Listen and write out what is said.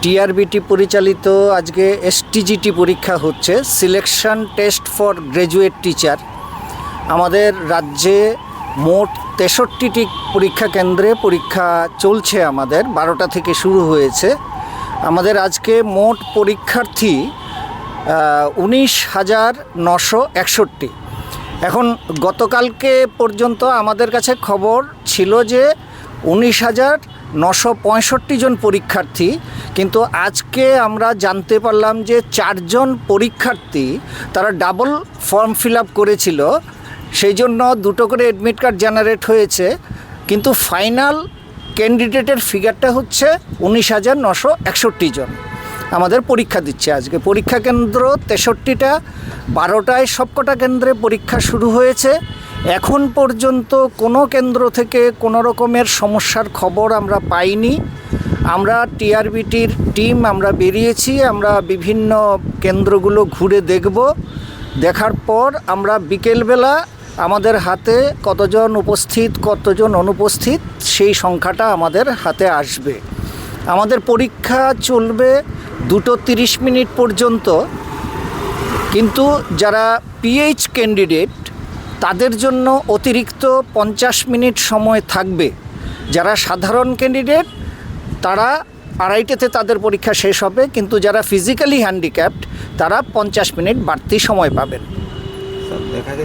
TRBT পরিচালিত আজকে STGT পরীক্ষা হচ্ছে, selection test for graduate teacher. আমাদের রাজ্যে মোট 63টি পরীক্ষা কেন্দ্রে পরীক্ষা চলছে। আমাদের 12টা থেকে শুরু হয়েছে। আমাদের আজকে মোট পরীক্ষার্থী 19,961। এখন গতকালকে পর্যন্ত আমাদের কাছে খবর ছিল যে 19,965 জন পরীক্ষার্থী, কিন্তু আজকে আমরা জানতে পারলাম যে 4 জন পরীক্ষার্থী তারা ডাবল ফর্ম ফিল আপ করেছিল, সেই জন্য 2টো করে অ্যাডমিট কার্ড জেনারেট হয়েছে, কিন্তু ফাইনাল ক্যান্ডিডেটের ফিগারটা হচ্ছে 19,961 জন আমাদের পরীক্ষা দিচ্ছে। আজকে পরীক্ষা কেন্দ্র 63টা, 12টায় সবকটা কেন্দ্রে পরীক্ষা শুরু হয়েছে। এখন পর্যন্ত কোনো কেন্দ্র থেকে কোনো রকমের সমস্যার খবর আমরা পাইনি। আমরা টিআরবিটির টিম আমরা বেরিয়েছি, আমরা বিভিন্ন কেন্দ্রগুলো ঘুরে দেখব। দেখার পর আমরা বিকেলবেলা আমাদের হাতে কতজন উপস্থিত কতজন অনুপস্থিত সেই সংখ্যাটা আমাদের হাতে আসবে। আমাদের পরীক্ষা চলবে 2:30 পর্যন্ত, কিন্তু যারা পিএইচ ক্যান্ডিডেট তাদের জন্য অতিরিক্ত 50 মিনিট সময় থাকবে। যারা সাধারণ ক্যান্ডিডেট তারা 2:30তে তাদের পরীক্ষা শেষ হবে, কিন্তু যারা ফিজিক্যালি হ্যান্ডিক্যাপড তারা 50 মিনিট বাড়তি সময় পাবেন। দেখা গেছে